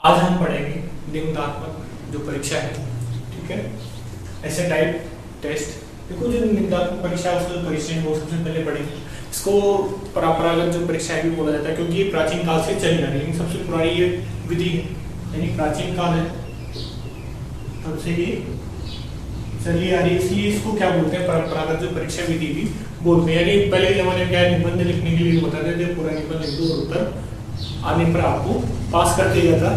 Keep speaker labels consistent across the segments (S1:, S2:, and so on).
S1: आज हम पढ़ेंगे निबंधात्मक जो परीक्षा है, ठीक है, ऐसे टाइप टेस्ट। देखो, जो निबंधात्मक परीक्षा है उसका जो परिचय है वो सबसे पहले पढ़ेंगे। इसको परंपरागत जो परीक्षा है भी बोला जाता है, क्योंकि ये प्राचीन काल से चली आ रही है। सबसे पुरानी ये विधि है, यानी प्राचीन काल है तब से ये चली आ रही है, इसलिए इसको क्या बोलते हैं, परंपरागत जो परीक्षा विधि भी बोलते हैं। यानी पहले के जमाने में क्या निबंध लिखने के लिए बताते थे, पूरा निबंध लिख दो और उत्तर आने पर आपको पास कर दिया जाता,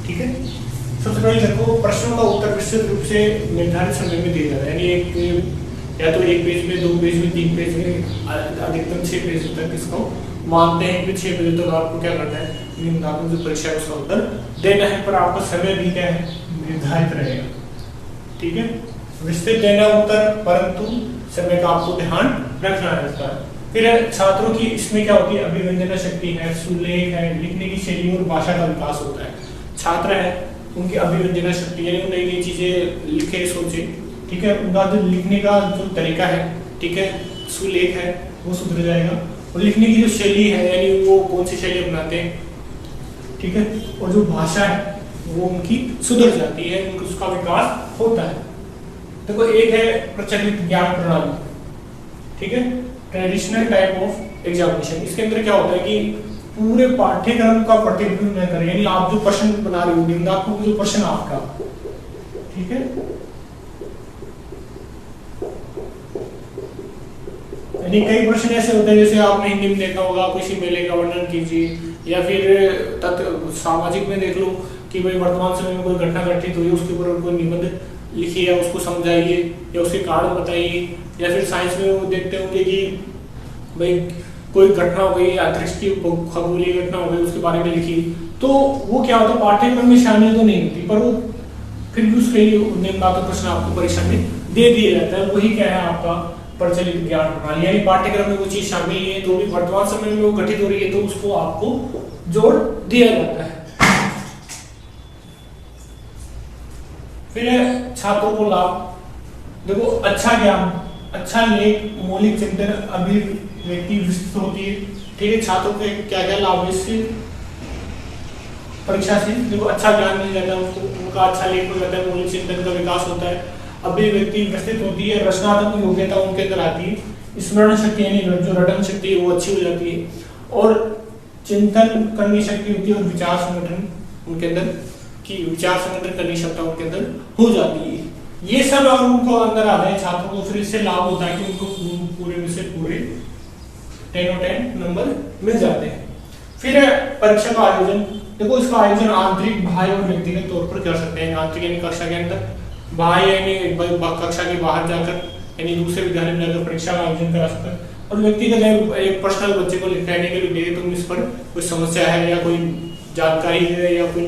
S1: ठीक है। सबसे पहले देखो, प्रश्नों का उत्तर विस्तृत रूप से निर्धारित समय में दिया जाता है, यानी एक या तो एक पेज में, 2 पेज में, 3 पेज में, अधिकतम 6 पेज तक इसको मानते हैं कि 6 पेज तक आपको क्या करना है, निबंधात्मक जो परीक्षा है उसका उत्तर देना है। पर आपका समय भी क्या है, निर्धारित रहेगा, ठीक है। विस्तृत देना उत्तर, परंतु समय का आपको ध्यान रखना रहता है। फिर छात्रों की इसमें क्या होती है, अभिव्यंजना शक्ति है, सुलेख है, लिखने की शैली और भाषा का विकास होता है। छात्र है उनकी अभिव्यंजना शक्ति, यानी नई नई चीजें लिखे सोचे, ठीक है। उनका जो लिखने का जो तरीका है, ठीक है, सुलेख है वो सुधर जाएगा। और लिखने की जो शैली है, यानी वो कौन सी शैली अपनाते हैं, ठीक है। और जो भाषा है वो उनकी सुधर जाती है, उसका विकास होता है। देखो, एक है प्रचलित ज्ञान प्रणाली, ठीक है, ट्रेडिशनल टाइप ऑफ एग्जामिनेशन। इसके अंदर क्या होता है कि पूरे पाठ्यक्रम का प्रतिबिंब न करें, यानी आप जो प्रश्न बना रहे हो, निबंधात्मक जो प्रश्न आपका, ठीक है, यानी कई प्रश्न ऐसे होते हैं, जैसे आपने हिंदी में देखा होगा, किसी मेले का वर्णन कीजिए, या फिर सामाजिक में देख लो कि भाई वर्तमान समय में कोई घटना घटित हुई, उसके ऊपर कोई निबंध लिखिए या उसको समझाइए या उसके कारण बताइए। या फिर साइंस में वो देखते होंगे कि भाई कोई घटना हो गई, अंतरिक्ष की खगोलीय घटना हो गई, उसके बारे में लिखी। तो वो क्या होता है, पाठ्यक्रम में शामिल तो नहीं होती, पर वो फिर भी उसके लिए निबंधात्मक प्रश्न आपको परीक्षा में दे दिए जाता है। वही क्या है, आपका प्रचलित ज्ञान प्रणाली, यानी पाठ्यक्रम में वो चीज शामिल नहीं है तो भी वर्तमान समय में वो घटित हो रही है तो उसको आपको जोड़ दिया जाता है। फिर छात्रों को लाभ। देखो, अच्छा ज्ञान, अच्छा लेख, मौलिक चिंतन, अभिव्यक्ति विस्तृत होती है, ठीक है। छात्रों के क्या क्या लाभ है इससे परीक्षा से, देखो अच्छा ज्ञान मिल जाता है उसको, उनका अच्छा लेख हो जाता है, मौलिक चिंतन का विकास होता है, अभिव्यक्ति विस्तृत होती है, रचनात्मक योग्यता उनके अंदर आती है, स्मरण शक्ति यानी जो रटन शक्ति है वो अच्छी हो जाती है, और चिंतन करने शक्ति होती है, और विचार संगठन उनके अंदर की विचार संगठन करने क्षमता उनके अंदर हो जाती है। ये सब अगर उनको अंदर आ जाए छात्रों को, फिर इससे लाभ होता है कि उनको पूरे में से पूरे 10 नंबर मिल जाते हैं। फिर परीक्षा का आयोजन। देखो, इसका आयोजन आंतरिक, बाह्य और व्यक्तिगत तौर पर कर सकते हैं। आंतरिक यानी कक्षा के अंदर, बाह्य यानी कक्षा के बाहर जाकर, यानी दूसरे विद्यालय में जाकर परीक्षा का आयोजन करा सकते हैं। और व्यक्तिगत एक पर्सनल बच्चे को लिखने के लिए तुम इस पर कोई समस्या है या कोई जानकारी है या कोई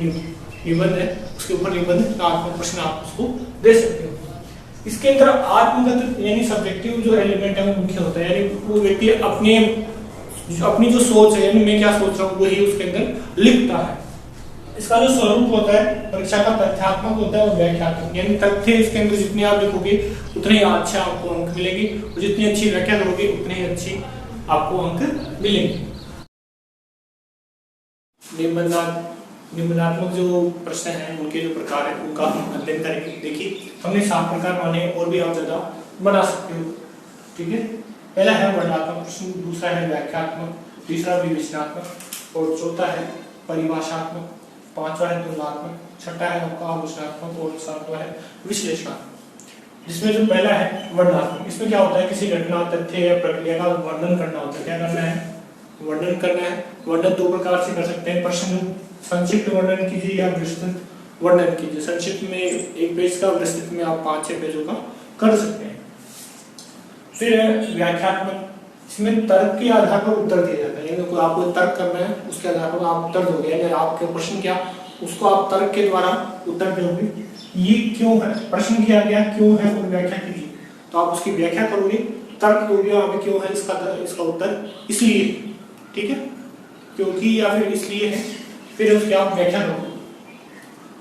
S1: निबंध है, उसके ऊपर निबंध का प्रश्न आप उसको दे सकते हो। इसके अंदर आत्मगत यानी सब्जेक्टिव जो एलिमेंट है वो मुख्य होता है, यानी वो व्यक्ति अपनी जो सोच है, यानी मैं क्या सोच रहा हूँ वही उसके अंदर लिखता है। इसका जो स्वरूप होता है परीक्षा का, तथ्यात्मक होता है और व्याख्यात्मक, यानी तथ्य इसके अंदर जितने आप लिखोगे उतने ही अच्छे आपको अंक मिलेंगे, और जितनी अच्छी व्याख्या करोगे उतने ही अच्छी आपको अंक मिलेंगे। निबंधात्मक जो प्रश्न हैं उनके जो प्रकार है उनका हम अध्ययन करेंगे। देखिए, हमने 7 प्रकार माने और भी आप ज्यादा बना सकते हो, ठीक है। पहला है वर्णनात्मक प्रश्न, दूसरा है व्याख्यात्मक, तीसरा विवेचनात्मक, और चौथा है परिभाषात्मक, पांचवा है तुलनात्मक, छठा है आपका आलोचनात्मक, और सातवां है विश्लेषणात्मक। जिसमें जो पहला है वर्णनात्मक, इसमें क्या होता है, किसी घटना, तथ्य या प्रक्रिया का वर्णन करना होता है। क्या करना है, वर्णन करना है। वर्णन 2 प्रकार से कर सकते हैं, प्रश्न संक्षिप्त वर्णन कीजिए या विस्तृत वर्णन कीजिए। संक्षिप्त में 1 पेज का, विस्तृत में आप 5-6 पेजों का कर सकते हैं। फिर व्याख्यात्मक, इसमें तर्क के आधार पर उत्तर दिया जाता है, यानी कोई आपको तर्क करना है उसके आधार पर आप उत्तर दोगे, यानी आपके प्रश्न क्या उसको आप तर्क के द्वारा उत्तर दोगे। ये क्यों है, प्रश्न किया गया क्यों है, और व्याख्या कीजिए, तो आप उसकी व्याख्या करोगे, तर्क दोगे हमें क्यों है, इसका उत्तर इसलिए, ठीक है, क्योंकि या फिर इसलिए है, फिर उसकी आप व्याख्या करोगे।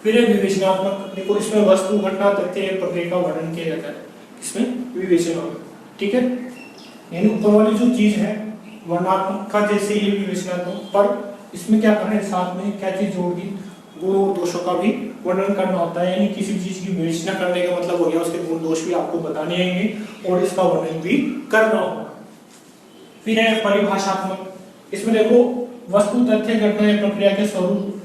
S1: फिर विवेचनात्मक, देखो इसमें वस्तु, घटना, तथ्य, प्रक्रिया का वर्णन किया जाता है, इसमें विवेचन होगा, ठीक है। यानी ऊपर वाली जो चीज है वर्णनात्मक का जैसे ये विवेचनात्मक, पर इसमें क्या करना है, साथ में क्या चीज जोड़ दी, गुण और दोषों का भी वर्णन करना होता है, यानी किसी चीज की विवेचना करने का मतलब हो गया उसके गुण दोष भी आपको बताने आएंगे और इसका वर्णन भी करना होगा। फिर है परिभाषात्मक। इसमें देखो वस्तु, तथ्य, घटना या प्रक्रिया के स्वरूप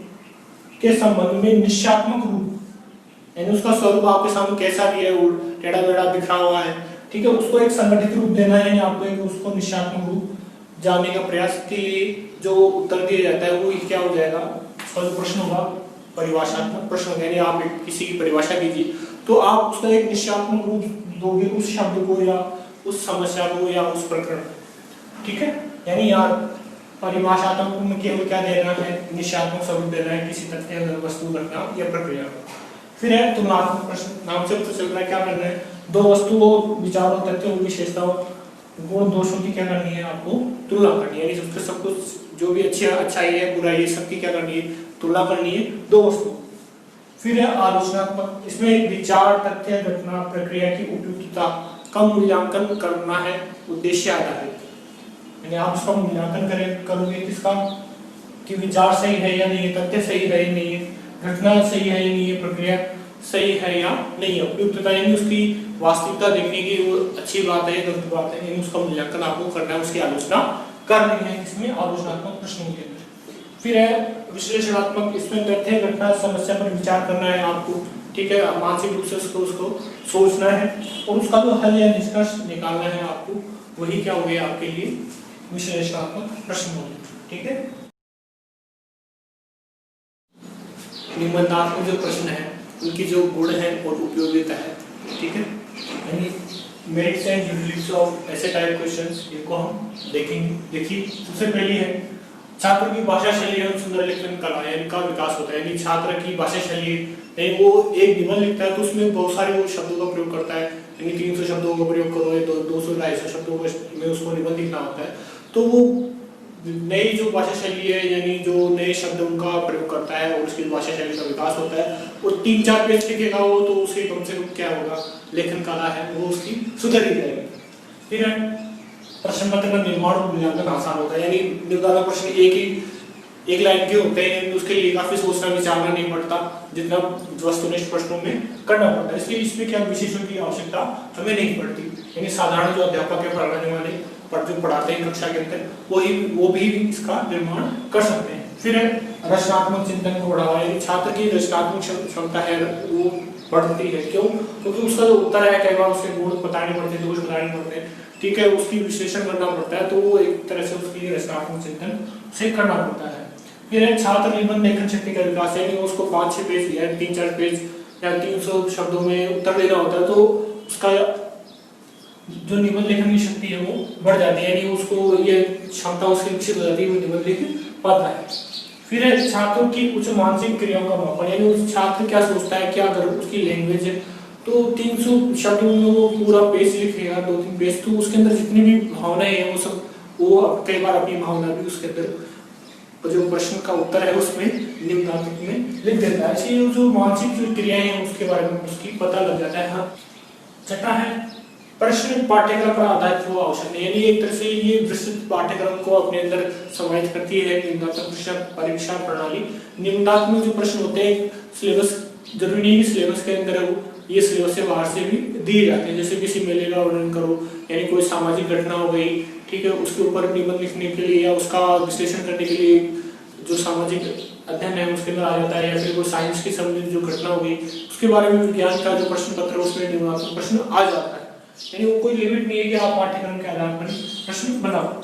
S1: के संबंध में निश्चयात्मक रूप, यानी उसका स्वरूप आपके सामने कैसा भी है, टेढ़ा बेढ़ा बिखरा हुआ है, ठीक है, उसको एक संगठित रूप देना है, यानी आपको एक उसको निश्चयात्मक रूप जानने का प्रयास के लिए जो उत्तर दिया जाता है वो क्या हो जाएगा, उसका जो प्रश्न होगा परिभाषात्मक प्रश्न होगा, यानी आप किसी की परिभाषा कीजिए तो आप उसका एक निश्चयात्मक रूप दोगे उस शब्द को या उस समस्या को या उस प्रकरण, ठीक है। यानी यार परिभाषात्मक में केवल क्या देना है, निश्चयात्मक स्वरूप देना है किसी तथ्य, वस्तु, घटना या प्रक्रिया को। फिर है तुलनात्मक प्रश्न। नाम से पता चल रहा है क्या करना है, दो वस्तुओं, विचारों, तथ्यों, विशेषताओं, गुण दोषों की क्या करनी है, आपको तुलना करनी है, यानी उसके सब कुछ जो भी अच्छाई है बुराई है सबकी क्या करनी है, तुलना करनी है दो वस्तु। फिर है आलोचनात्मक। इसमें विचार, तथ्य, घटना, प्रक्रिया की उपयुक्तता का मूल्यांकन करना है उद्देश्य आधारित, यानी आप उसका मूल्यांकन करोगे किसका, कि विचार सही है या नहीं है, तथ्य सही है या नहीं है, घटना सही है या नहीं है, प्रक्रिया सही है या नहीं है। उपयुक्तता यानी उसकी वास्तविकता देखने की वो अच्छी बात है, गलत बात है, यानी उसका मूल्यांकन आपको करना है, उसकी आलोचना करनी है, इसमें आलोचनात्मक प्रश्नों के अंदर। फिर है विश्लेषणात्मक। इसमें तथ्य, घटना, समस्या पर विचार करना है आपको, ठीक है, मानसिक रूप से उसको सोचना है और उसका जो हल या निष्कर्ष निकालना है आपको, वही क्या हो गया आपके लिए विश्लेषणात्मक प्रश्न होंगे, ठीक है। निबंधात्मक जो प्रश्न है उनकी जो गुण है और उपयोगिता है, ठीक है, यानी मेरिट्स एंड यूटिलिटीज ऑफ ऐसे टाइप क्वेश्चंस, इनको हम देखेंगे। देखिए सबसे पहली है छात्र की भाषा शैली एवं सुंदर लेखन कला, यानी का विकास होता है, यानी छात्र की भाषा शैली, यानी वो एक निबंध लिखता है तो उसमें बहुत सारे वो शब्दों का प्रयोग करता है, यानी 300 शब्दों का प्रयोग करो या 200-250 शब्दों में उसको निबंध लिखना होता है, तो वो नई जो भाषा शैली है यानी जो नए शब्दों का प्रयोग करता है और उसकी भाषा शैली का विकास होता है, और 3-4 पेज लिखेगा वो तो उसके कम से कम क्या होगा, लेखन कला है वो उसकी सुधर ही जाएगी। फिर प्रश्न पत्र का निर्माण और मूल्यांकन आसान होता है, यानी निर्धारण प्रश्न एक लाइन के होते हैं, उसके लिए काफी सोचना विचारना नहीं पड़ता जितना वस्तुनिष्ठ प्रश्नों में करना पड़ता है, इसलिए इसमें क्या विशेषण की आवश्यकता हमें नहीं पड़ती, यानी साधारण जो अध्यापक है पढ़ाने वाले जो पढ़ाते हैं कक्षा के अंदर वो भी इसका निर्माण कर सकते हैं। फिर रचनात्मक चिंतन को बढ़ावा, यानी छात्र की रचनात्मक क्षमता है वो बढ़ती है, क्यों, क्योंकि उसका जो उत्तर है कई बार उसके गुण बताने पड़ते हैं, दोष बताने पड़ते हैं, ठीक है, उसकी विश्लेषण करना पड़ता है, तो वो एक तरह से उसकी रचनात्मक चिंतन से करना पड़ता है। फिर छात्र निबंध लेखन शक्ति का विकास, यानी उसको 5-6 पेज या 3-4 पेज या 300 शब्दों में उत्तर देना होता है, तो उसका जो निबंध लेखन की शक्ति है वो बढ़ जाती है, यानी उसको ये क्षमता उसकी विकसित हो जाती है, वो निबंध लिख पाता है। फिर है छात्रों की उच्च मानसिक क्रियाओं का मापन, यानी उस छात्र क्या सोचता है, क्या अगर उसकी लैंग्वेज है तो 300 शब्दों में वो पूरा पेज लिखेगा, 2-3 पेज, तो उसके अंदर जितनी भी भावनाएं हैं वो सब वो कई बार अपनी भावना भी उसके अंदर जो प्रश्न का उत्तर है उसमें निम्नांकित में लिख देता है, इसलिए जो मानसिक क्रियाएं हैं उसके बारे में उसकी पता लग जाता है। हाँ, छठा है प्रश्न पाठ्यक्रम पर आधारित हुआ आवश्यक है, यानी एक तरह से ये विस्तृत पाठ्यक्रम को अपने अंदर समाहित करती है निम्नात्मक परीक्षा प्रणाली। निम्नात्मक जो प्रश्न होते हैं सिलेबस जरूरी नहीं कि सिलेबस के अंदर है, ये सिलेबस से बाहर से भी दिए जाते हैं, जैसे किसी मेले का वर्णन करो, यानी कोई सामाजिक घटना हो गई, ठीक है, उसके ऊपर निबंध लिखने के लिए या उसका विश्लेषण करने के लिए जो सामाजिक अध्ययन है उसके अंदर आ जाता है, या फिर कोई साइंस की संबंधित जो घटना हो गई उसके बारे में विज्ञान का जो प्रश्न पत्र है उसमें निम्नात्मक प्रश्न आ जाता है, यानी वो कोई लिमिट नहीं है कि आप पाठ्यक्रम के आधार पर प्रश्न बनाओ।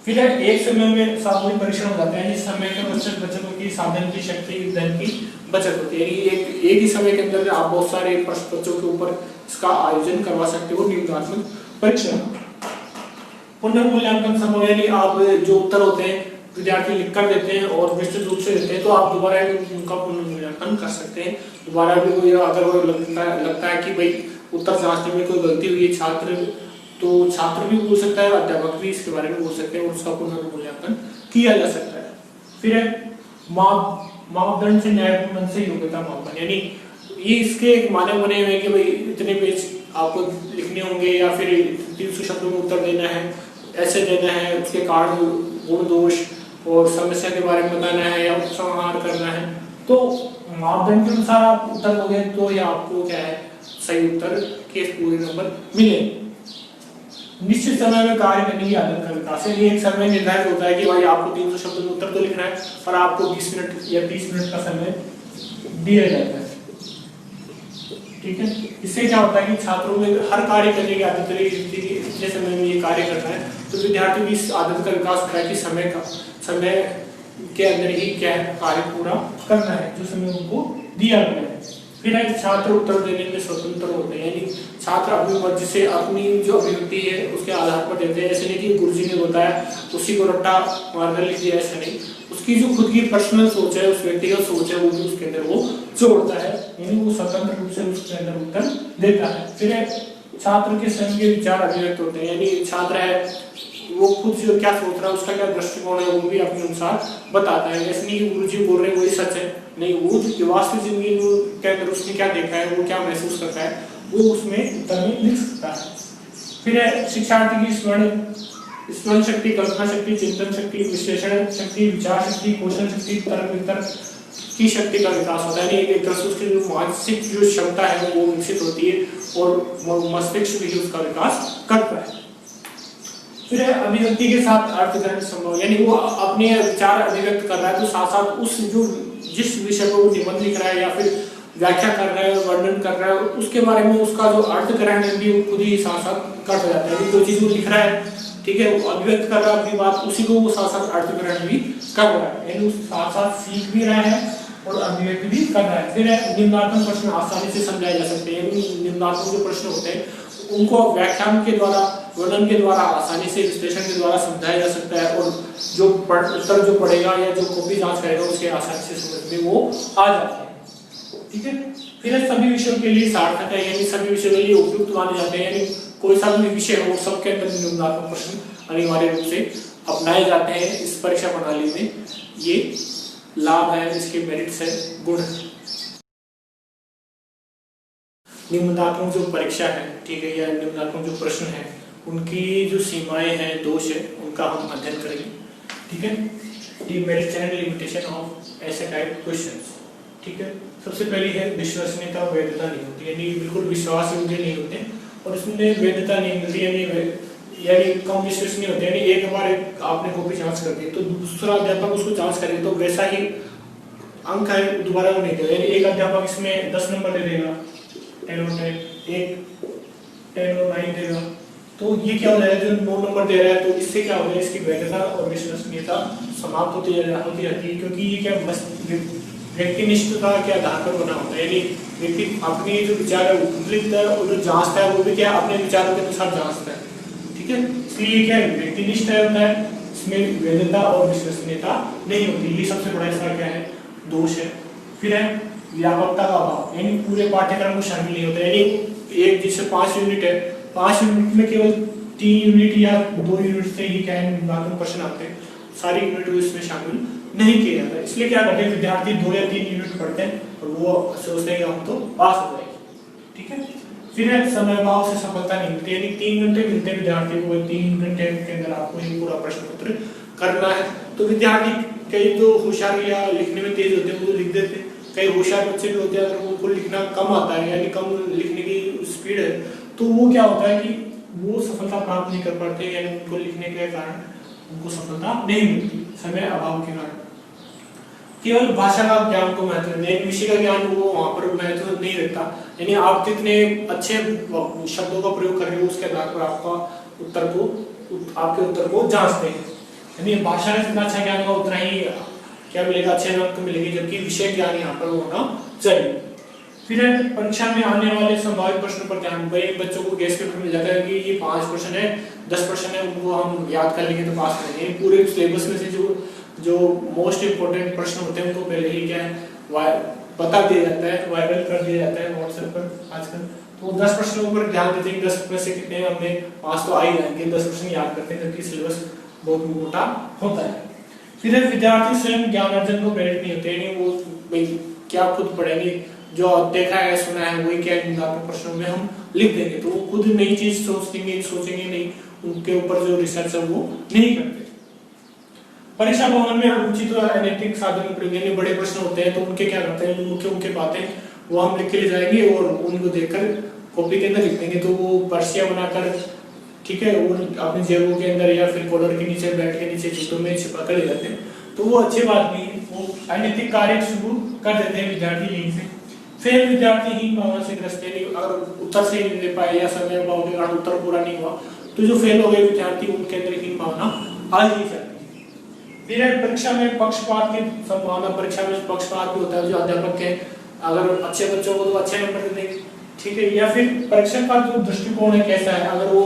S1: फिर एक समय में सामूहिक परीक्षण हो जाता है, जिस समय के बच्चों की साधन की शक्ति ईंधन की बचत होती है, यानी एक ही समय के अंदर आप बहुत सारे प्रश्न बच्चों के ऊपर इसका आयोजन करवा सकते हो। निम्नात्मक परीक्षण पुनर्मूल्यांकन संभव, यानी आप जो उत्तर होते हैं विद्यार्थी लिख कर देते हैं और विस्तृत रूप से देते हैं, तो आप दोबारा उनका पुनर्मूल्यांकन कर सकते हैं। दोबारा भी कोई अगर कोई लगता है कि भाई उत्तर जांचने में कोई गलती हुई है तो छात्र भी बोल सकता है, अध्यापक भी इसके बारे में बोल सकते हैं और उसका पुनर्मूल्यांकन किया जा सकता है। फिर मापदंड से न्यायपूर्ण से योग्यता मापन, यानी ये इसके एक माने बने हुए कि भाई इतने पेज आपको लिखने होंगे या फिर 300 शब्दों में उत्तर देना है, ऐसे देना है, उसके कारण गुण दोष और समस्या के बारे में बताना है या उपसंहार करना है, तो मापदंड के अनुसार आप उत्तर दोगे तो ये आपको क्या है सही उत्तर के पूरे नंबर मिले। निश्चित समय में कार्य करने की आदत का विकास है। ये एक समय निर्धारित होता है कि भाई आपको 300 शब्द में उत्तर तो लिखना है और आपको 20 मिनट या 30 मिनट का समय दिया जाता है। ठीक है, इससे क्या होता है कि छात्रों में हर कार्य करने की आदत रहेगी, इतने समय में ये कार्य करना है, तो विद्यार्थी की इस आदत का विकास होता है कि समय के अंदर ही क्या है कार्य पूरा करना है जो समय उनको दिया गया है। फिर छात्र उत्तर देने में स्वतंत्र होते हैं, यानी छात्र अपनी मर्जी से अपनी जो अभिव्यक्ति है उसके आधार पर देते हैं। ऐसे नहीं कि गुरुजी ने बताया उसी को रट्टा मारकर लिख दिया, ऐसा नहीं। उसकी जो खुद की पर्सनल सोच है, उस व्यक्तिगत सोच है, वो भी उसके अंदर वो जोड़ता है, यानी वो स्वतंत्र रूप से उसके अंदर उत्तर देता है। फिर छात्र के स्वयं के विचार अभिव्यक्त होते हैं, यानी छात्र है वो खुद से क्या सोच रहा है, उसका क्या दृष्टिकोण है, वो भी अपने अनुसार बताता है। ऐसे नहीं गुरुजी बोल रहे हैं वही सच है, नहीं, वो वास्तविक जिंदगी के अंदर उसने क्या देखा है, वो क्या महसूस करता है, वो उसमें उत्तर में लिख सकता है। फिर शिक्षार्थी की स्मरण शक्ति, कल्पना शक्ति, चिंतन शक्ति, विश्लेषण शक्ति, विचार शक्ति, कौशल शक्ति, तर्क वितर्क की शक्ति का विकास होता है। एक तरह से उसकी जो मानसिक जो क्षमता है वो विकसित होती है और मस्तिष्क भी उसका विकास करता है। फिर अभिव्यक्ति के साथ अर्थग्रहण संभव, यानी वो अपने विचार अभिव्यक्त कर रहा है तो साथ साथ उस जो जिस विषय पर वो निबंध लिख रहा है या फिर व्याख्या कर रहा है, वर्णन कर रहा है, उसके बारे में उसका जो अर्थग्रहण भी वो खुद ही साथ साथ करता जाता है। जो चीज वो लिख रहा है, ठीक है, वो अभिव्यक्त कर रहा है अपनी बात, उसी को वो साथ साथ अर्थग्रहण भी कर रहा है, यानी साथ साथ सीख भी रहा है और अभिव्यक्त भी कर रहा है। फिर निम्नात्मक प्रश्न आसानी से समझाए जा सकते हैं, यानी निम्नात्मक जो प्रश्न होते हैं उनको व्याख्यान के द्वारा, वर्णन के द्वारा, आसानी से विश्लेषण के द्वारा समझाया जा सकता है और जो उत्तर जो पढ़ेगा या जो कॉपी जांच करेगा उसके आसानी से समझ में वो आ जाते हैं। ठीक है, फिर सभी विषयों के लिए सार्थक है, यानी सभी विषयों के लिए उपयुक्त माने जाते हैं, यानी कोई सा भी विषय हो सबके अंदर निम्नात्मक प्रश्न अनिवार्य रूप से अपनाए जाते हैं इस परीक्षा प्रणाली में। ये लाभ है, इसके मेरिट्स है, गुण है। निम्नात्मक जो परीक्षा है, ठीक है, या निम्नात्मक जो प्रश्न है उनकी जो सीमाएं हैं, दोष है, उनका हम अध्ययन करेंगे। ठीक है, मेरिट्स एंड लिमिटेशन ऑफ ऐसे टाइप क्वेश्चंस। ठीक है, सबसे पहली है विश्वसनीयता और वैधता नहीं होती, यानी बिल्कुल विश्वास योग्य नहीं होते और इसमें वैधता नहीं मिलती, यानी कम विश्वसनीय होते हैं। यानी एक बार आपने कॉपी जांच कर दी तो दूसरा अध्यापक उसको जांच करेगा तो वैसा ही अंक है दोबारा वो नहीं देगा, यानी एक अध्यापक इसमें 10 नंबर दे देगा, 10 और 10, एक 10 और 9 देगा, तो ये क्या हो जाएगा, जो 9 नंबर दे रहा है, तो इससे क्या हो जाएगा, इसकी वैधता और विश्वसनीयता समाप्त होती रहती है, क्योंकि ये क्या व्यक्तिनिष्ठता के आधार पर बना होता है, यानी व्यक्ति अपने जो विचार है वो लिखता है और जो जांचता है वो भी क्या अपने विचारों के अनुसार जांचता है। ठीक है, इसलिए क्या व्यक्तिनिष्ठ होता है, इसमें वैधता और विश्वसनीयता नहीं होती, ये सबसे बड़ा इसका क्या है दोष है। फिर है व्यापकता का अभाव, यानी पूरे पाठ्यक्रम को शामिल नहीं होता, यानी एक जैसे 5 यूनिट है, 5 यूनिट में केवल 3 यूनिट या 2 यूनिट से ही क्या है प्रश्न आते हैं, सारी यूनिट इसमें शामिल नहीं किया जाता। इसलिए क्या करते हैं विद्यार्थी 2 या 3 यूनिट पढ़ते हैं और वो सोचते हैं कि हम तो पास हो जाएंगे। ठीक है, फिर समय अभाव से सफलता नहीं मिलती, यानी 3 घंटे मिलते हैं विद्यार्थी को, 3 घंटे के अंदर आपको ये पूरा प्रश्न पत्र करना है। तो विद्यार्थी कई जो होशियार या लिखने में तेज होते हैं वो लिख देते हैं, कई होशियार बच्चे भी होते हैं अगर उनको लिखना कम आता है यानी कम लिखने की स्पीड है तो वो क्या होता है कि वो सफलता प्राप्त नहीं कर पाते, यानी उनको लिखने के कारण उनको सफलता नहीं मिलती समय अभाव के कारण। केवल भाषा का ज्ञान को महत्व नहीं, विषय का ज्ञान वो वहाँ पर महत्व नहीं रहता, यानी आप जितने अच्छे शब्दों का प्रयोग कर रहे हो उसके आधार पर आपके उत्तर को जांचते हैं, यानी भाषा का जितना अच्छा ज्ञान होगा उतना ही क्या मिलेगा, अच्छे अंक मिलेंगे, जबकि विषय ज्ञान यहाँ पर होना चाहिए। फिर परीक्षा में आने वाले संभावित प्रश्नों पर ध्यान, बच्चों को गैस पेपर मिल जाता है कि ये 5 प्रश्न है, 10 प्रश्न है, उनको हम याद कर लेंगे तो पास करेंगे। पूरे सिलेबस में से जो मोस्ट इंपोर्टेंट प्रश्न होते हैं उनको पहले ही क्या है बता दिया जाता है, वायरल कर दिया जाता है व्हाट्सएप पर आजकल। तो 10 प्रश्नों पर ध्यान देते हैं, 10 में से कितने हमने पास तो आ ही जाएंगे, 10 प्रश्न याद करते हैं जबकि सिलेबस बहुत मोटा होता है। फिर विद्यार्थी स्वयं ज्ञान अर्जन को प्रेरित नहीं होते, यानी वो भाई क्या खुद पढ़ेंगे, जो देखा है सुना है वही क्या निम्नात्मक प्रश्नों में हम लिख देंगे, तो वो खुद नई चीज सोचेंगे नहीं, उनके ऊपर जो रिसर्च है वो नहीं करते। परीक्षा भवन में उचित और अनैतिक साधन प्रयोग, यानी बड़े प्रश्न होते हैं तो उनके क्या करते हैं, मुख्य मुख्य बातें वो हम लिख के ले जाएंगे और उनको देखकर कॉपी के अंदर लिख देंगे, तो वो पर्चियां बनाकर, ठीक है, वो अपनी जेबों के अंदर या फिर कॉलर के नीचे, बेल्ट के नीचे, जूतों में छिपा कर ले जाते हैं। तो वो अच्छी बात नहीं है, वो अनैतिक कार्य शुरू कर देते हैं विद्यार्थी यहीं से। फिर विद्यार्थी हीन भावना से ग्रस्त है, अगर उत्तर सही नहीं दे पाए या समय अभाव के कारण उत्तर पूरा नहीं हुआ, तो जो फेल हो गए विद्यार्थी उनके अंदर हीन भावना आ ही जाती है। फिर परीक्षा में पक्षपात की संभावना, परीक्षा में पक्षपात भी होता है, जो अध्यापक के अगर अच्छे बच्चों को तो अच्छे नंबर दे देंगे, ठीक है, या फिर परीक्षा का जो दृष्टिकोण है कैसा है, अगर वो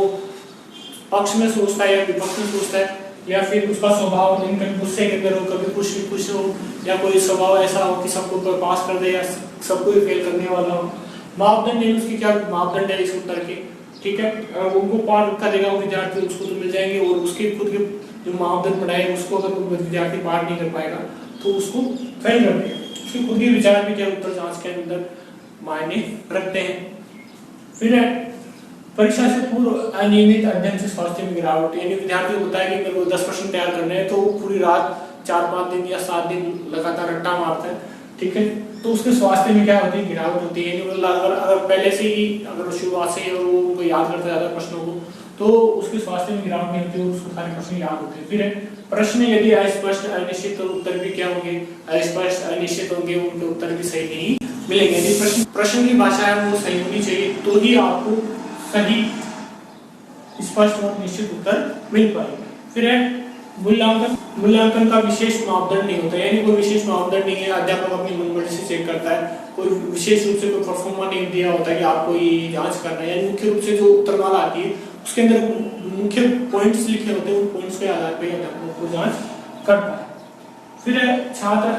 S1: पक्ष में सोचता है या विपक्ष में सोचता है, या फिर उसका स्वभाव कभी गुस्से के अंदर हो, कभी खुश हो, या कोई स्वभाव ऐसा हो कि सबको पास कर दे या सबको फेल करने वाला हो। मापदंड है उसकी, क्या मापदंड है इस उत्तर के, ठीक है, अगर उनको पार करेगा वो विद्यार्थी उसको तो मिल जाएंगे, और उसके खुद के जो मापदंड बनाए उसको अगर विद्यार्थी पार नहीं कर पाएगा तो उसको फेल कर देगा। उसके खुद के विचार भी क्या उत्तर जांच के अंदर मायने रखते हैं। फिर परीक्षा से पूर्व अनियमित अध्ययन से स्वास्थ्य में गिरावट, यानी विद्यार्थी को होता है कि मेरे को 10 प्रश्न तैयार करने हैं, तो वो पूरी रात 4-5 दिन या 7 दिन लगातार रट्टा मारता है, ठीक है, तो उसके स्वास्थ्य में क्या होती है, गिरावट होती है। अगर पहले से ही अगर शुरुआत से ही वो उनको याद करता ज्यादा प्रश्नों को, तो उसके स्वास्थ्य में गिरावट नहीं होती, उसको सारे प्रश्न याद होते हैं। फिर प्रश्न यदि अस्पष्ट अनिश्चित, तो उत्तर भी क्या होंगे, अस्पष्ट अनिश्चित होंगे, उनके उत्तर भी सही नहीं मिलेंगे। यदि प्रश्न की भाषा है वो सही होनी चाहिए, तो ही आपको सही, स्पष्ट और निश्चित उत्तर मिल पाएगा। फिर है मूल्यांकन का विशेष मापदंड नहीं होता, यानी कोई विशेष मापदंड नहीं है, अध्यापक अपनी मनमर्जी से चेक करता है, कोई विशेष रूप से कोई परफॉर्मा नहीं दिया होता कि आपको ये जांच करना है, यानी मुख्य रूप से जो उत्तरमाला आती है उसके अंदर मुख्य पॉइंट्स लिखे होते हैं, उन पॉइंट्स के आधार पर अध्यापक को जांच करता है। फिर छात्र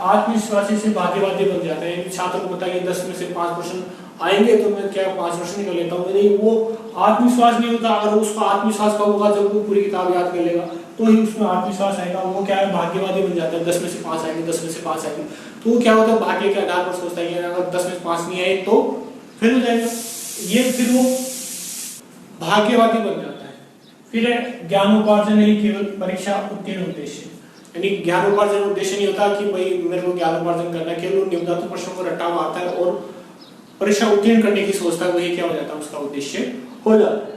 S1: आत्मविश्वासी से भाग्यवादी बन जाता है, यानी छात्र को पता है कि 10 में से 5 प्रश्न आएंगे तो मैं क्या 5 प्रश्न निकल लेता हूँ, नहीं, वो आत्मविश्वास नहीं होता। अगर उसका आत्मविश्वास कब होगा, जब वो पूरी किताब याद कर लेगा तो ही उसमें आत्मविश्वास आएगा, वो क्या है, भाग्यवादी बन जाता है। 10 में से 5 आएंगे, 10 में से 5 आएंगे, तो वो क्या होता है, भाग्य के आधार पर सोचता है कि अगर 10 में से 5 नहीं आए तो फिर हो जाएगा, ये फिर वो भाग्यवादी बन जाता है। फिर है ज्ञानोपार्जन नहीं केवल परीक्षा उत्तीर्ण उद्देश्य, यानी ज्ञानोपार्जन उद्देश्य नहीं होता कि भाई मेरे को ज्ञानोपार्जन करना है, केवल निम्नलिखित प्रश्नों को रट्टा मारता है और परीक्षा उत्तीर्ण करने की सोचता है, वही क्या हो जाता है, उसका उद्देश्य हो जाता है।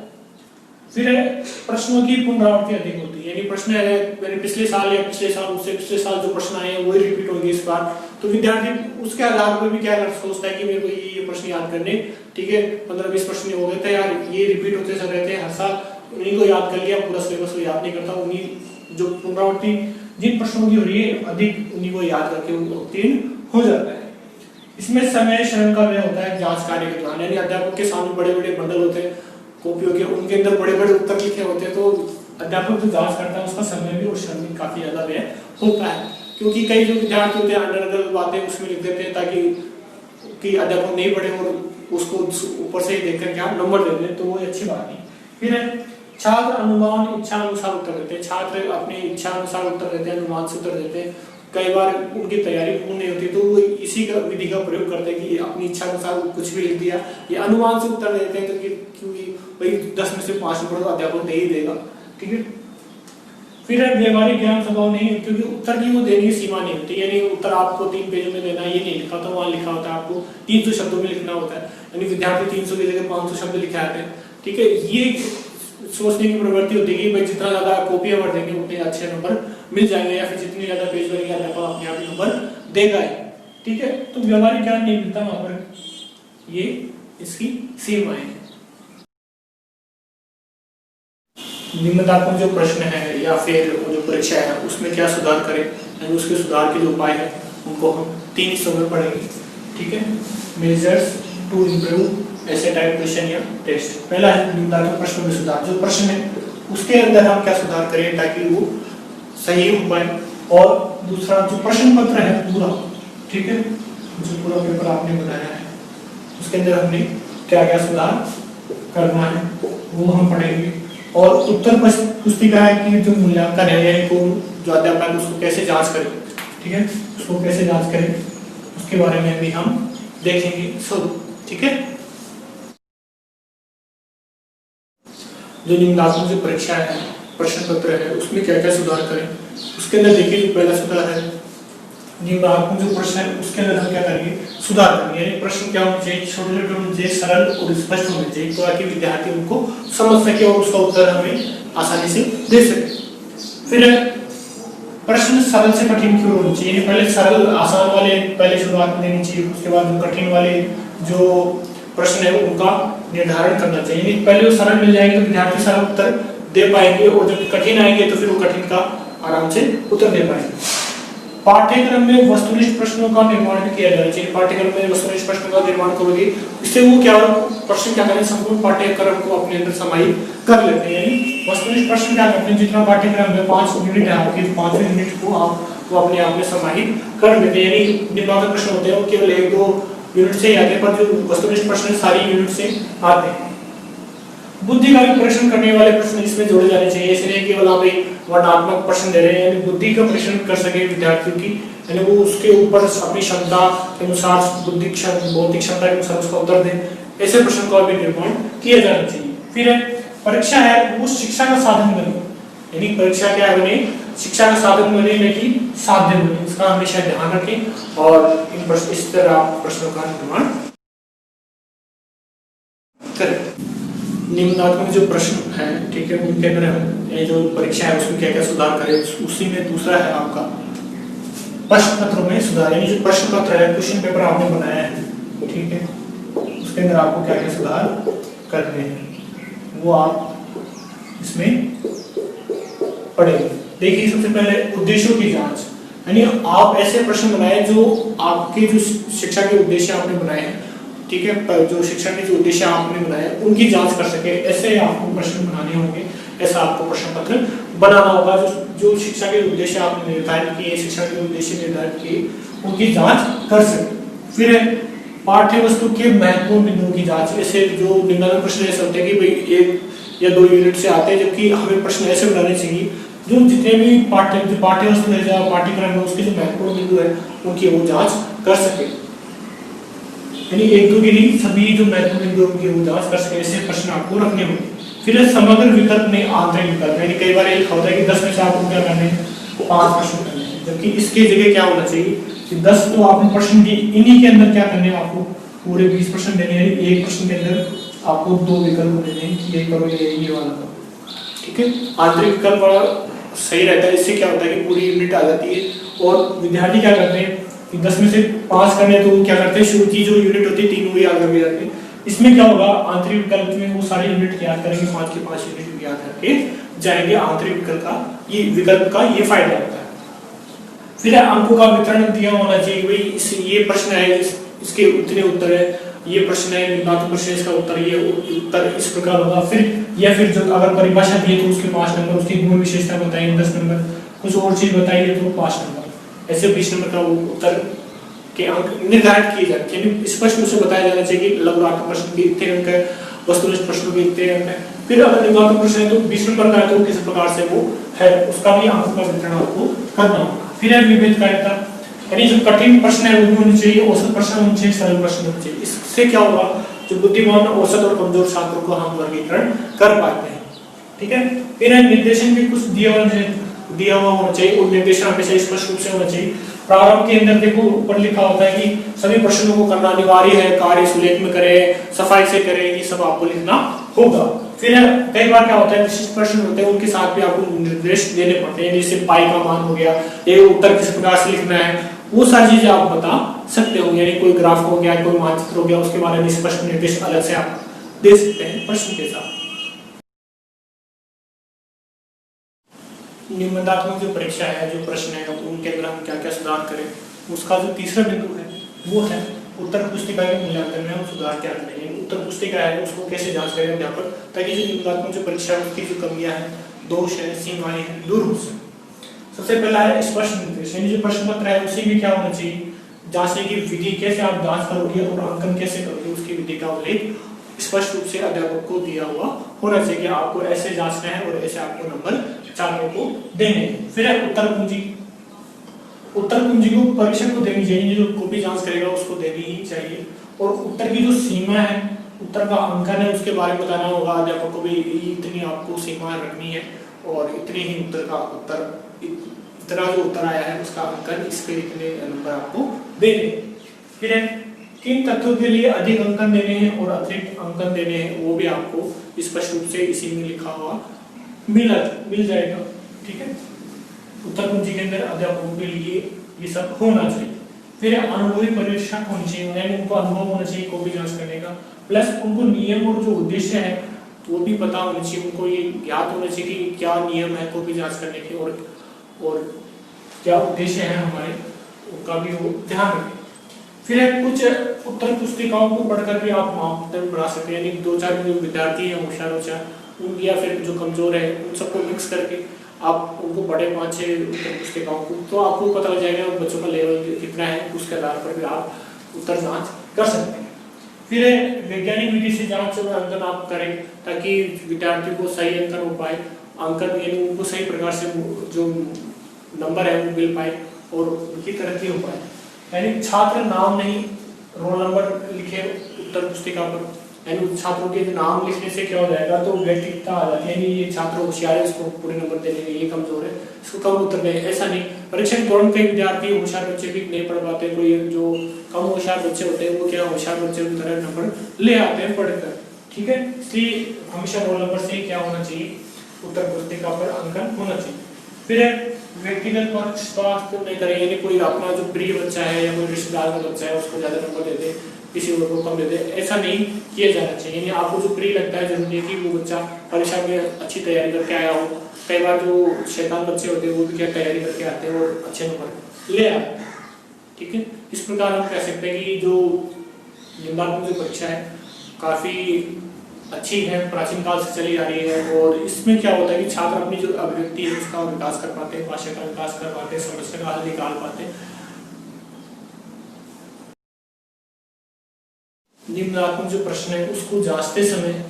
S1: फिर है प्रश्नों की पुनरावृत्ति अधिक होती है, यानी प्रश्न है मेरे पिछले साल या पिछले साल उससे पिछले साल जो प्रश्न आए हैं वही रिपीट होंगे इस बार, तो विद्यार्थी उसके आधार पर भी क्या सोचता है कि मेरे को ये प्रश्न याद करने, ठीक है, 15-20 प्रश्न हो गए थे यार, ये रिपीट होते सब रहते हैं हर साल, उन्हीं को याद कर लिया, पूरा सिलेबस को याद नहीं करता, उन्हीं जो पुनरावृत्ति जिन प्रश्नों की हो रही है अधिक उन्हीं को याद करके उत्तीर्ण हो जाता है। इसमें समय श्रम का व्यय होता है जांच कार्य के दौरान, यानी अध्यापक के सामने बड़े बड़े बंडल होते हैं कॉपियों के, उनके अंदर बड़े बड़े उत्तर लिखे होते हैं, तो अध्यापक जो जांच करता है उसका समय भी और श्रम भी काफी ज्यादा व्यय होता है, क्योंकि कई जो विद्यार्थी होते हैं अंडर बातें उसमें लिख देते हैं ताकि कि अध्यापक नहीं पढ़े और उसको ऊपर से ही देख कर क्या नंबर दे दें, तो वो अच्छी बात नहीं। फिर छात्र अनुमान इच्छा अनुसार उत्तर देते हैं, छात्र अपनी इच्छा अनुसार उत्तर देते हैं, अनुमान से उत्तर देते हैं, कई बार उनकी तैयारी पूर्ण नहीं होती तो वो इसी का विधि का प्रयोग करते हैं कि अपनी इच्छा अनुसार कुछ भी लिख दिया, ये अनुमान से उत्तर देते हैं, क्योंकि भाई 10 में से 5 नंबर तो अध्यापक दे ही देगा, ठीक है। फिर व्यवहारिक ज्ञान स्वभाव नहीं, क्योंकि उत्तर की वो देने की सीमा नहीं होती, यानी उत्तर आपको 3 पेजों में देना ये नहीं लिखा होता, वहां लिखा होता है आपको 300 शब्दों में लिखना होता है, यानी विद्यार्थी 300 की जगह 500 शब्द लिखे आते हैं, ठीक है। ये सोचने की प्रवृत्ति होती है कि भाई जितना ज्यादा कॉपियां भर देंगे उतने अच्छे नंबर मिल जाएंगे, या फिर जितनी ज्यादा पेज भरेंगे अध्यापक अपने आप ही नंबर देगा, ठीक है। तो व्यवहारिक ज्ञान नहीं मिलता वहां पर, ये इसकी सीमाएं हैं। निम्नलिखित जो प्रश्न है या फिर जो परीक्षा है उसमें क्या सुधार करें, यानी उसके सुधार के जो उपाय है उनको हम 3 हिस्सों में पढ़ेंगे, ठीक है। मेजर्स टू इम्प्रूव ऐसे टाइप क्वेश्चन या टेस्ट। पहला है निम्नलिखित प्रश्नों में सुधार, जो प्रश्न है उसके अंदर हम क्या सुधार करें ताकि वो सही हो पाए, और दूसरा जो प्रश्न पत्र है पूरा, ठीक है, जो पूरा पेपर आपने बनाया है उसके अंदर हमने क्या क्या सुधार करना है वो हम पढ़ेंगे, और उत्तर पुस्तिका की जो मूल्यांकन है यानी को जो अध्यापक उसको कैसे जांच करें, ठीक है, उसको कैसे जांच करें उसके बारे में भी हम देखेंगे, ठीक है। जो निम्नलिखित जो परीक्षा है प्रश्न पत्र है उसमें क्या क्या सुधार करें। उसके अंदर देखिए जो पहला सुधार है निम्नात्मक जो प्रश्न है उसके अंदर हम क्या करेंगे, सुधार करेंगे। यानी प्रश्न क्या होना चाहिए, छोटे छोटे होने चाहिए, सरल और स्पष्ट होने चाहिए ताकि विद्यार्थी उनको समझ सके और उसका उत्तर हमें आसानी से दे सके। फिर प्रश्न सरल से कठिन क्यों होने चाहिए, पहले सरल आसान वाले पहले शुरुआत में देनी चाहिए, उसके बाद जो कठिन वाले जो प्रश्न है उनका निर्धारण करना चाहिए। पहले वो सरल मिल जाएंगे तो विद्यार्थी सरल उत्तर दे पाएंगे और जब कठिन आएंगे तो फिर वो कठिन का आराम से उत्तर दे पाएंगे। पाठ्यक्रम में वस्तुनिष्ठ प्रश्नों का निर्माण भी किया जाना चाहिए। पाठ्यक्रम में वस्तुनिष्ठ प्रश्नों का निर्माण करोगे इससे वो क्या प्रश्न क्या करें, संपूर्ण पाठ्यक्रम को अपने अंदर समाहित कर लेते हैं। यानी वस्तुनिष्ठ प्रश्न क्या करते हैं, जितना पाठ्यक्रम में 5 यूनिट है आपके 5 यूनिट को आप वो अपने आप में समाहित कर लेते हैं। यानी निम्नांक प्रश्न होते हैं वो केवल 1-2 यूनिट से ही आते हैं, पर जो वस्तुनिष्ठ प्रश्न सारी यूनिट से आते हैं। बुद्धि का भी परीक्षण करने वाले प्रश्न इसमें जोड़े जाने चाहिए। इसलिए केवल आप एक वर्णनात्मक प्रश्न दे रहे हैं, यानी बुद्धि का परीक्षण कर सके विद्यार्थियों की, यानी वो उसके ऊपर अपनी क्षमता के अनुसार बुद्धि बौद्धिक क्षमता के अनुसार उसका उत्तर दें। ऐसे प्रश्न का भी निर्माण किया जाना चाहिए। फिर परीक्षा है वो शिक्षा का साधन बने, यानी परीक्षा क्या बने, शिक्षा का साधन बने न कि साध्य बने, इसका हमेशा ध्यान रखें और इस तरह आप प्रश्नों का निर्माण करें। निम्नात्मक जो प्रश्न है ठीक है उनके अंदर हम ये जो परीक्षा है उसमें क्या क्या सुधार करें, उसी में दूसरा है आपका प्रश्न पत्रों में सुधार। यानी जो प्रश्न पत्र है क्वेश्चन पेपर आपने बनाया है ठीक है उसके अंदर आपको क्या क्या सुधार करने हैं वो आप इसमें पढ़ेंगे। देखिए सबसे पहले उद्देश्यों की जांच, यानी आप ऐसे प्रश्न बनाए जो आपके जो शिक्षा के उद्देश्य आपने बनाए हैं ठीक है, जो शिक्षा के जो उद्देश्य आपने बनाए उनकी जांच कर सके, ऐसे आपको प्रश्न बनाने होंगे, ऐसा आपको प्रश्न पत्र बनाना होगा। जो शिक्षा के उद्देश्य आपने निर्धारित किए, शिक्षा के उद्देश्य निर्धारित किए उनकी जांच कर सके। फिर पाठ्य वस्तु के महत्वपूर्ण बिंदुओं की जांच, ऐसे जो निम्नलिखित प्रश्न ऐसे होते हैं कि भाई 1 या 2 यूनिट से आते हैं, जबकि हमें प्रश्न ऐसे बनाने चाहिए जो जितने भी पाठ्य वस्तु है या पाठ्यक्रम है उसके जो महत्वपूर्ण बिंदु है उनकी वो जांच कर सके, यानी 1-2 के लिए सभी जो महत्वपूर्ण बिंदु उनकी वो जांच कर सके, ऐसे प्रश्न आपको रखने होंगे। फिर समग्र विकल्प में आंतरिक विकल्प, यानी कई बार एक होता है कि 10 में से आपको क्या करने हैं 5 प्रश्न करने हैं, जबकि इसके जगह क्या होना चाहिए कि 10 तो आपने प्रश्न दिए, इन्हीं के अंदर क्या करने हैं आपको पूरे 20 प्रश्न देने हैं, यानी एक प्रश्न के अंदर आपको 2 विकल्प देने हैं कि ये करो ये वाला करो ठीक है। आंतरिक विकल्प बड़ा सही रहता है, इससे क्या होता है कि पूरी यूनिट आ जाती है और विद्यार्थी क्या करते हैं कि 10 में से 5 करने तो क्या करते हैं शुरू की जो यूनिट होती है 3 वो याद करके जाते हैं। इसमें क्या होगा आंतरिक विकल्प में वो सारे यूनिट याद करेंगे, 5 के 5 यूनिट याद करके जाएंगे। आंतरिक विकल्प का ये फायदा होता है। फिर अंकों का वितरण दिया होना चाहिए, भाई ये प्रश्न है इसके इतने उत्तर है, ये प्रश्न है निम्नांक प्रश्न इसका उत्तर ये उत्तर इस प्रकार होगा। फिर जो अगर परिभाषा दी है तो उसके 5 नंबर, उसकी गुण विशेषता बताइए 10 नंबर, कुछ और चीज बताइए तो 5 नंबर, ऐसे 20 नंबर का वो उत्तर के अंक निर्धारित किए जाते हैं। स्पष्ट रूप से बताया जाना चाहिए कि लघुत्तम प्रश्न के इतने अंक है, वस्तुनिष्ठ प्रश्नों के इतने अंक है। फिर अगर निम्नांक प्रश्न है तो 20 नंबर का है तो किस प्रकार से वो है उसका भी अंक का वितरण आपको करना होगा। फिर है विभेदकारिता, यानी जो कठिन प्रश्न है वो भी होने चाहिए, औसत प्रश्न होने चाहिए, सरल प्रश्न होने चाहिए। इससे क्या होगा जो बुद्धिमान औसत और कमजोर छात्रों को हम वर्गीकरण कर पाते हैं ठीक है। फिर निर्देशन भी कुछ दिया हुआ होना चाहिए और निर्देशन हमेशा स्पष्ट रूप से होना चाहिए। प्रारंभ के अंदर देखो ऊपर लिखा होता है कि सभी प्रश्नों को करना अनिवार्य है, कार्य सुलेख में करें, सफाई से करें, ये सब आपको लिखना होगा। फिर कई बार क्या होता है विशिष्ट प्रश्न होते हैं उनके साथ भी आपको निर्देश देने पड़ते हैं, जैसे पाई का मान हो गया, ये उत्तर किस प्रकार से लिखना है, वो सारी चीजें आप बता सकते हो। यानी कोई ग्राफ हो गया, कोई मानचित्र हो गया, उसके बारे में स्पष्ट निर्देश अलग से आप दे सकते हैं प्रश्न के साथ। निबंधात्मक जो परीक्षा है, जो प्रश्न है उनके अंदर हम क्या क्या सुधार करें, उसका जो तीसरा बिंदु है वो है उत्तर पुस्तिका के मूल्यांकन में हम सुधार क्या करें। उत्तर पुस्तिका है उसको कैसे जांच करें अध्यापक, ताकि जो निबंधात्मक जो परीक्षा है उसकी जो कमियां हैं, दोष है, सीमाएं हैं, दूर हो सके। सबसे पहला है स्पष्ट निर्देश, यानी जो प्रश्न पत्र है उसी में क्या होना चाहिए, जांचने की विधि कैसे आप जांच करोगे और अंकन कैसे करोगे उसकी विधि का उल्लेख स्पष्ट रूप से अध्यापक को दिया हुआ होना चाहिए कि आपको ऐसे जांचना है और ऐसे आपको नंबर छात्रों को देने। फिर है उत्तर कुंजी, उत्तर कुंजी को परीक्षक को देनी चाहिए, जो कॉपी जांच करेगा उसको देनी ही चाहिए। और उत्तर की जो सीमा है, उत्तर का अंकन है, उसके बारे में बताना होगा अध्यापक को भी, इतनी आपको सीमा रखनी है और इतने ही इतना जो उत्तर आया है उसका अंकन, इसके इतने नंबर आपको देने हैं। फिर है किन तथ्यों के लिए अधिक अंकन देने हैं और अतिरिक्त अंकन देने हैं, वो भी आपको स्पष्ट रूप से इसी में लिखा हुआ मिल जाएगा। ठीक है, उत्तर कुंजी के अंदर अध्यापकों के लिए ये सब होना चाहिए। फिर अनुभवी पर्यवेक्षक होने चाहिए, यानी उनको अनुभव होना चाहिए कॉपी जांच करने का, प्लस उनको नियम और जो उद्देश्य है वो भी पता होना चाहिए, उनको ये ज्ञात होना चाहिए कि क्या नियम है कॉपी जांच करने के और क्या उद्देश्य है हमारे, उनका भी वो ध्यान रखें। फिर कुछ उत्तर पुस्तिकाओं को पढ़कर भी आप मापदंड बना सकते हैं, यानी 2-4 जो विद्यार्थी हैं होशियार या फिर जो कमजोर है उन सबको मिक्स करके आप उनको बड़े 5-6 उत्तर पुस्तिकाओं को, तो आपको पता लग जाएगा बच्चों का लेवल कितना है, उसके आधार पर भी आप उत्तर जांच कर सकते हैं। फिर वैज्ञानिक विधि से जांच और अंकन आप करें ताकि विद्यार्थी को सही अंकन हो पाए, अंकन यानी उनको सही प्रकार से जो नंबर है वो मिल पाए और उनकी तरक्की हो पाए। यानी छात्र नाम नहीं रोल नंबर लिखे उत्तर पुस्तिका पर, यानी छात्रों के नाम लिखने से क्या हो जाएगा तो व्यक्तिगतता आ जाती है, यानी ये छात्र होशियार है इसको पूरे नंबर देने के, ये कमजोर है इसको कम उत्तर दें, ऐसा नहीं। परीक्षा के दौरान कई विद्यार्थी होशियार बच्चे भी नहीं पढ़ पाते, कोई जो कम होशियार बच्चे होते हैं वो क्या होशियार बच्चे की तरह नंबर ले आते हैं पढ़कर। ठीक है, इसलिए हमेशा रोल नंबर से क्या होना चाहिए, उत्तर पुस्तिका पर अंकन होना चाहिए। फिर व्यक्तिगत पक्षपात नहीं करें, यानी कोई अपना जो प्रिय बच्चा है या कोई रिश्तेदार का बच्चा है उसको ज्यादा नंबर दे दे, किसी और को कम दे दे, ऐसा नहीं किया जाना चाहिए। यानी आपको जो प्रिय लगता है जरूरी है कि वो बच्चा परीक्षा में अच्छी तैयारी करके आया हो। कई बार जो शैतान बच्चे होते हैं वो भी क्या तैयारी करके आते हैं और अच्छे नंबर ले आते हैं। ठीक है, इस प्रकार हम कह सकते हैं कि जो निम्नात्मक जो परीक्षा है काफी अच्छी है, प्राचीन काल से चली आ रही है, और इसमें क्या होता है कि छात्र अपनी जो अभिव्यक्ति है उसका विकास कर पाते हैं, भाषा का विकास कर पाते हैं, समस्या का हल निकाल पाते हैं। निम्नात्मक जो प्रश्न है उसको जांचते समय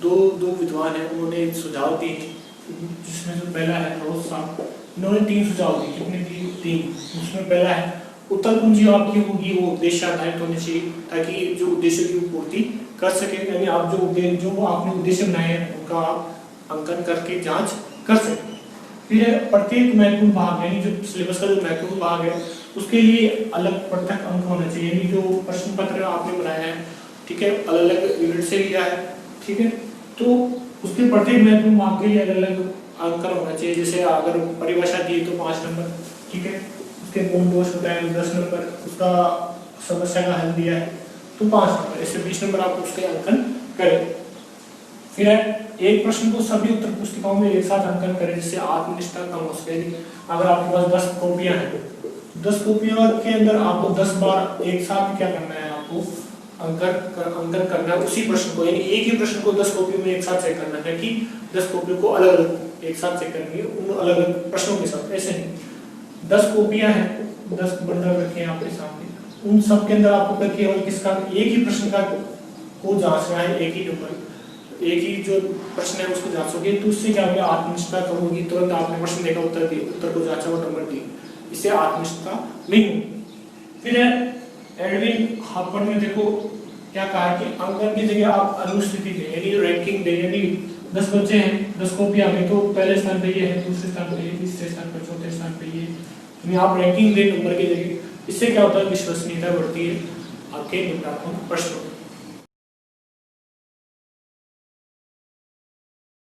S1: दो विद्वान है उन्होंने सुझाव दिए, जिसमें जो पहला है रोज साहब, इन्होंने 3 सुझाव दिए। कितने दिए? 3। उसमें पहला है उत्तर कुंजी आपकी होगी वो उद्देश्य आधारित होनी चाहिए ताकि जो उद्देश्य की पूर्ति कर सके, यानी आप जो आपने उद्देश्य बनाए हैं उनका आप अंकन करके जांच कर सके। फिर प्रत्येक महत्वपूर्ण भाग यानी जो सिलेबस का जो महत्वपूर्ण भाग है उसके लिए अलग पृथक अंक होना चाहिए, यानी जो प्रश्न पत्र आपने बनाया है, ठीक है, अलग अलग यूनिट से लिया है, ठीक है, तो उसके प्रत्येक महत्वपूर्ण भाग के लिए अलग अलग अंकन होना चाहिए। जैसे अगर परिभाषा दी तो 5 नंबर, ठीक है, उसके मूल दोष बताए 10 नंबर, उसका समस्या का हल दिया है तो 5 नंबर, ऐसे 20 नंबर आप उसके अंकन करें। फिर एक प्रश्न को सभी उत्तर पुस्तिकाओं में एक साथ अंकन करें जिससे आत्मनिष्ठा कम हो सके। अगर आपके पास 10 कॉपियां हैं, 10 कॉपियों के अंदर आपको 10 बार एक साथ क्या करना है, आपको अंकन करना है उसी प्रश्न को, यानी एक ही प्रश्न को 10 कॉपियों में एक साथ चेक करना है कि 10 कॉपियों को अलग अलग एक साथ चेक करेंगे उन अलग अलग प्रश्नों के साथ। ऐसे नहीं 10 कॉपियां हैं, 10 बंडल रखे हैं आपके सामने, उन सब के अंदर आपको केवल किसका एक ही प्रश्न का को जांचना है, एक ही नंबर एक ही जो प्रश्न है उसको जांचोगे तो उससे क्या होगा, आत्मनिष्ठा कम होगी। तुरंत आपने प्रश्न देखा उत्तर दिए, उत्तर को जांचा और नंबर दिए, इससे आत्मनिष्ठा नहीं होगी। फिर एडविन हार्पर ने देखो क्या कहा है कि अंकन की जगह आप अनुस्थिति दें, यानी रैंकिंग दें, यानी 10 बच्चे हैं, 10 कॉपियां हैं तो पहले स्थान पे ये है, दूसरे स्थान पे ये, तीसरे स्थान पे, चौथे स्थान पे ये, यानी आप रैंकिंग दें नंबर की जगह। इससे क्या होता है, विश्वसनीयता बढ़ती है आपके निम्नात्मक प्रश्नों।